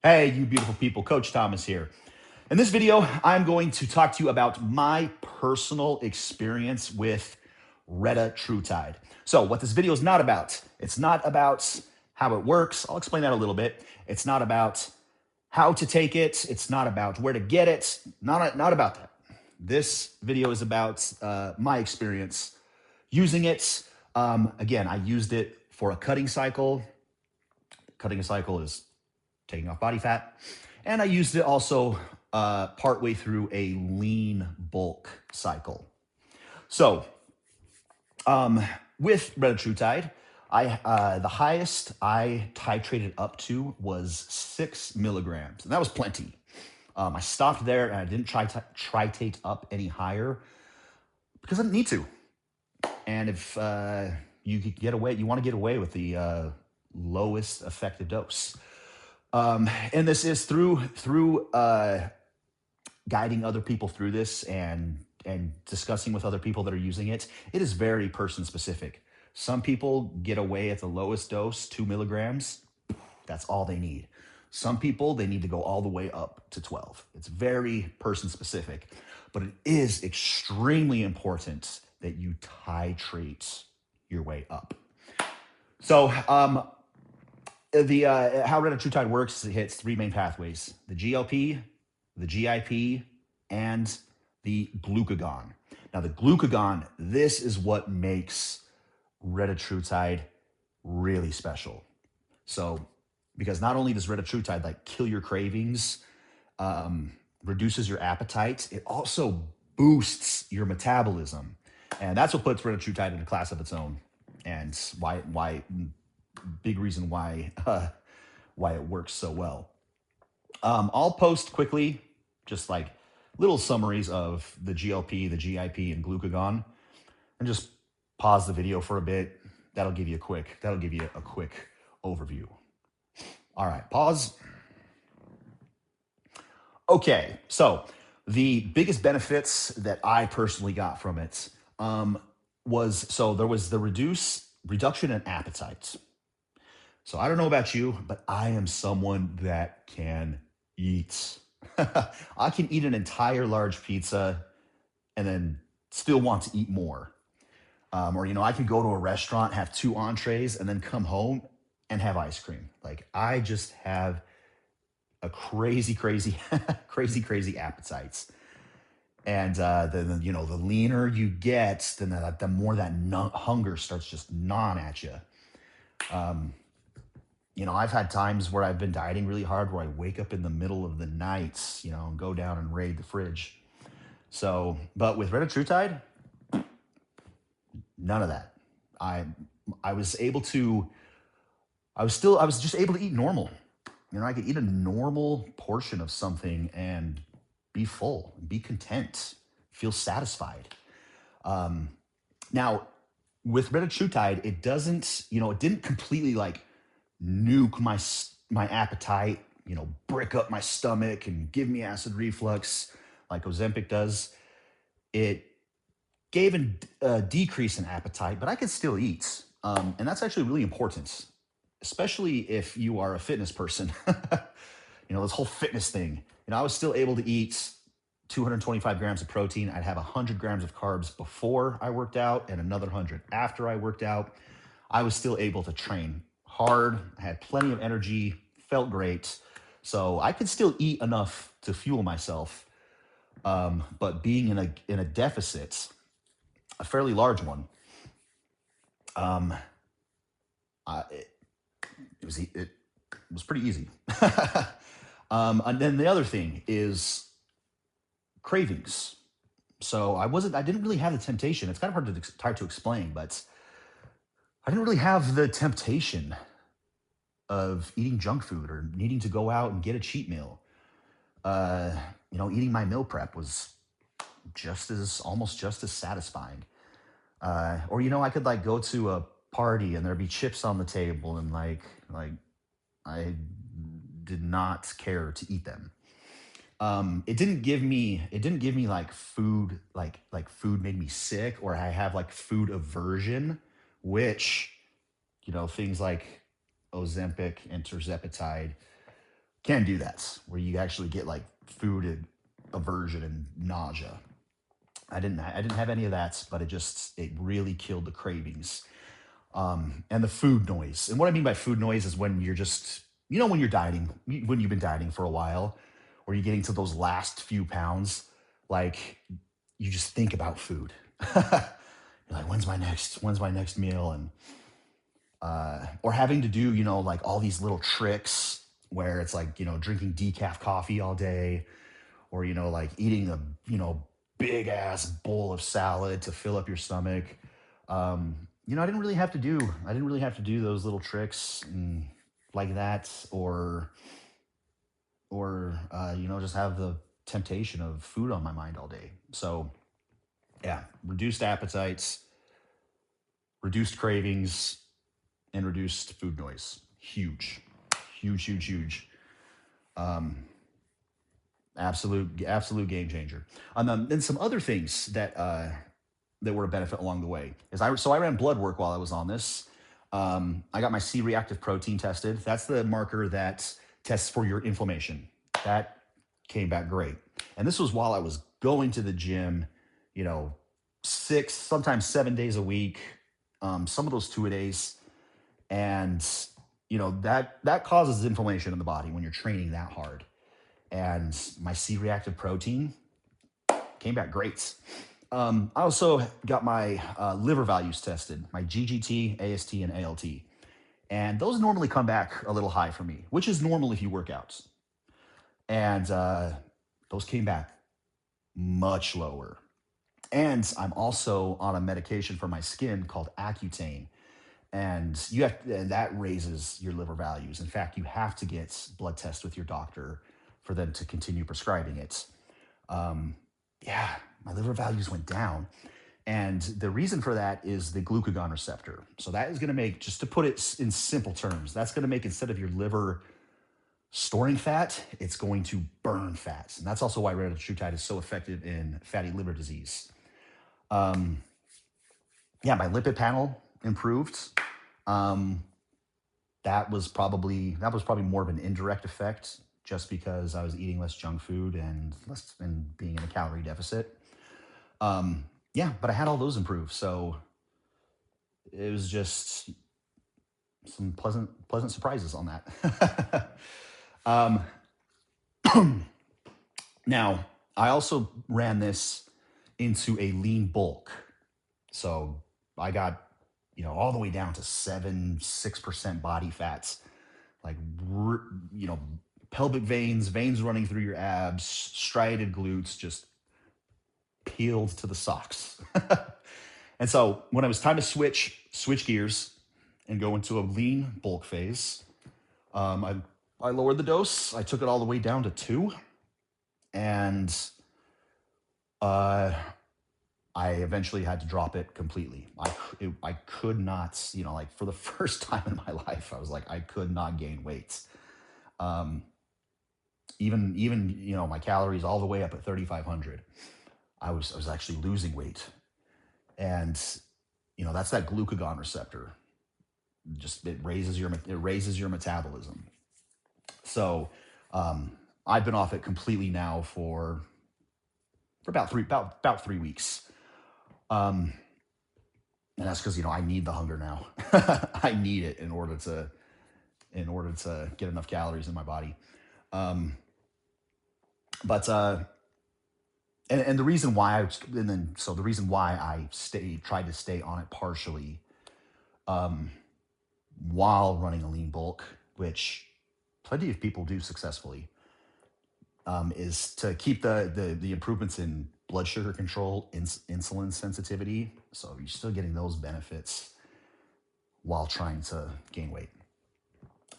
Hey, you beautiful people, Coach Thomas here. In this video, I'm going to talk to you about my personal experience with Retatrutide. So what this video is not about, it's not about how it works. I'll explain that a little bit. It's not about how to take it. It's not about where to get it. Not about that. This video is about my experience using it. Again, I used it for a cutting cycle. Cutting a cycle is taking off body fat. And I used it also partway through a lean bulk cycle. So with Retatrutide, the highest I titrated up to was 6 milligrams, and that was plenty. I stopped there and I didn't titrate up any higher because I didn't need to. And if you could get away, you want to get away with the lowest effective dose. And this is through guiding other people through this and discussing with other people that are using it. It is very person specific. Some people get away at the lowest dose, 2 milligrams. That's all they need. Some people, they need to go all the way up to 12. It's very person specific, but it is extremely important that you titrate your way up. So, how Retatrutide works is it hits 3 main pathways: the GLP, the GIP, and the glucagon. Now, the glucagon, this is what makes Retatrutide really special. So, because not only does Retatrutide like kill your cravings, reduces your appetite, it also boosts your metabolism. And that's what puts Retatrutide in a class of its own. And why big reason why it works so well. I'll post quickly just like little summaries of the GLP, the GIP, and glucagon, and just pause the video for a bit. That'll give you a quick overview. All right, pause. Okay, so the biggest benefits that I personally got from it there was the reduction in appetite. So I don't know about you, but I am someone that can eat. I can eat an entire large pizza and then still want to eat more. Or, I could go to a restaurant, have 2 entrees, and then come home and have ice cream. Like, I just have a crazy, crazy appetites. And the leaner you get, then the more that hunger starts just gnawing at you. I've had times where I've been dieting really hard where I wake up in the middle of the night, and go down and raid the fridge. So, but with Retatrutide, none of that. I was just able to eat normal. I could eat a normal portion of something and be full, be content, feel satisfied. Now, with Retatrutide, it didn't completely like nuke my appetite, brick up my stomach and give me acid reflux like Ozempic does. It gave a decrease in appetite, but I could still eat. And that's actually really important, especially if you are a fitness person. This whole fitness thing. I was still able to eat 225 grams of protein. I'd have 100 grams of carbs before I worked out and another 100 after I worked out. I was still able to train hard. I had plenty of energy, felt great. So I could still eat enough to fuel myself. But being in a deficit, a fairly large one, it was pretty easy. And then the other thing is cravings. So I didn't really have the temptation. It's kind of hard to explain, but I didn't really have the temptation of eating junk food or needing to go out and get a cheat meal. Eating my meal prep was almost just as satisfying. Or I could like go to a party and there'd be chips on the table and like I did not care to eat them. It didn't give me like food, like food made me sick, or I have like food aversion, which, things like Ozempic and Tirzepatide Can do that, where you actually get like food aversion and nausea. I didn't have any of that, but it really killed the cravings. And the food noise. And what I mean by food noise is when you're just, when you're dieting, when you've been dieting for a while, or you're getting to those last few pounds, like you just think about food. You're like, when's my next meal? And or having to do, like all these little tricks where it's like, drinking decaf coffee all day, or, like eating a, big ass bowl of salad to fill up your stomach. I didn't really have to do those little tricks like that, or just have the temptation of food on my mind all day. So yeah, reduced appetites, reduced cravings, and reduced food noise. Huge, huge, huge, huge. Um, absolute game changer. And some other things that were a benefit along the way is I ran blood work while I was on this. I got my C-reactive protein tested. That's the marker that tests for your inflammation. That came back great. And this was while I was going to the gym, you know, 6, sometimes 7 days a week. Some of those 2 a days, and that causes inflammation in the body when you're training that hard. And my C-reactive protein came back great. I also got my liver values tested, my GGT, AST, and ALT. And those normally come back a little high for me, which is normal if you work out. And those came back much lower. And I'm also on a medication for my skin called Accutane. And that raises your liver values. In fact, you have to get blood tests with your doctor for them to continue prescribing it. Um, yeah, my liver values went down. And the reason for that is the glucagon receptor. So that is going to make, just to put it in simple terms, that's going to make, instead of your liver storing fat, it's going to burn fats. And that's also why Retatrutide is so effective in fatty liver disease. Um, yeah, my lipid panel improved. Um, that was probably more of an indirect effect, just because I was eating less junk food and being in a calorie deficit. Yeah, but I had all those improve, so it was just some pleasant surprises on that. um, Now, I also ran this into a lean bulk, so I got all the way down to 6% body fats, like you know pelvic veins running through your abs, striated glutes, just peeled to the socks. And so when it was time to switch gears and go into a lean bulk phase, I lowered the dose. I took it all the way down to 2, and uh, I eventually had to drop it completely. I could not, like, for the first time in my life, I was like, I could not gain weight. Um, even my calories all the way up at 3,500. I was actually losing weight, and that's that glucagon receptor. Just it raises your metabolism. So I've been off it completely now for about 3 weeks. Um, and that's because I need the hunger now. I need it in order to get enough calories in my body. Um, but and the reason why the reason why I tried to stay on it partially, um, while running a lean bulk, which plenty of people do successfully, is to keep the improvements in blood sugar control, insulin sensitivity. So you're still getting those benefits while trying to gain weight.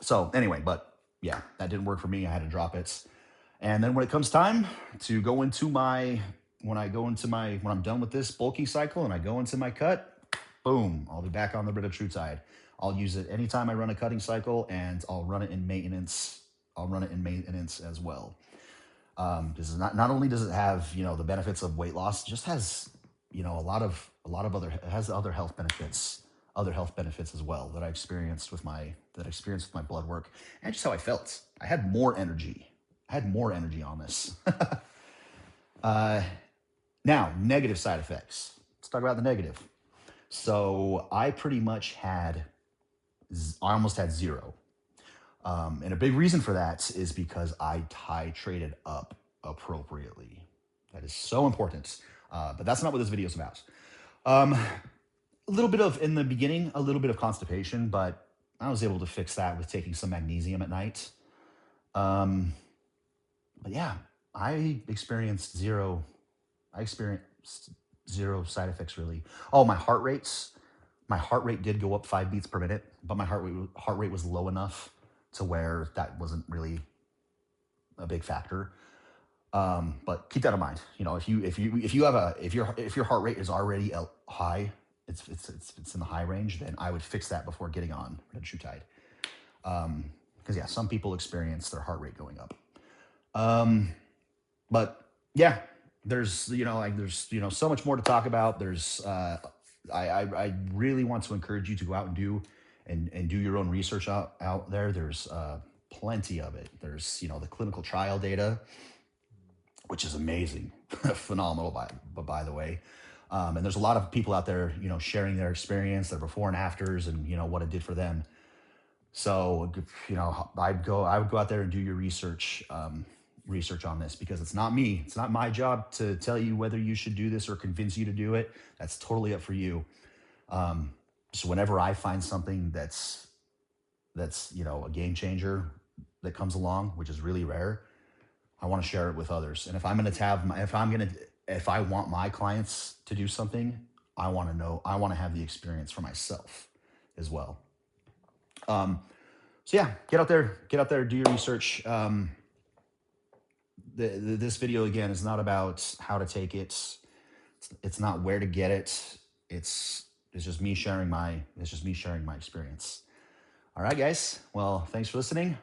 So anyway, but yeah, that didn't work for me. I had to drop it. And then when it comes time to go into when I'm done with this bulking cycle and I go into my cut, boom, I'll be back on the Retatrutide. I'll use it anytime I run a cutting cycle, and I'll run it in maintenance. I'll run it in maintenance as well. This is not only does it have the benefits of weight loss, it just has a lot of other, it has other health benefits other health benefits as well that I experienced with my blood work, and just how I felt. I had more energy. I had more energy on this. uh, Now, negative side effects. Let's talk about the negative. So I pretty much had, I almost had zero. And a big reason for that is because I titrated up appropriately. That is so important. But that's not what this video is about. A little bit of, in the beginning, a little bit of constipation, but I was able to fix that with taking some magnesium at night. But yeah, I experienced zero side effects really. Oh, my heart rate did go up 5 beats per minute, but my heart rate was low enough to where that wasn't really a big factor. But keep that in mind. You know, if your heart rate is already high, it's in the high range, then I would fix that before getting on Retatrutide. Because yeah, some people experience their heart rate going up. But yeah, there's so much more to talk about. I really want to encourage you to go out and do your own research out there. There's plenty of it. There's the clinical trial data, which is amazing, phenomenal by the way. And there's a lot of people out there sharing their experience, their before and afters, and what it did for them. So I would go out there and do your research on this, because it's not me. It's not my job to tell you whether you should do this or convince you to do it. That's totally up for you. So whenever I find something that's a game changer that comes along, which is really rare, I want to share it with others. And if I want my clients to do something, I want to have the experience for myself as well. So yeah, get out there, do your research. This video again is not about how to take it. It's not where to get it. It's just me sharing my experience. All right, guys. Well, thanks for listening.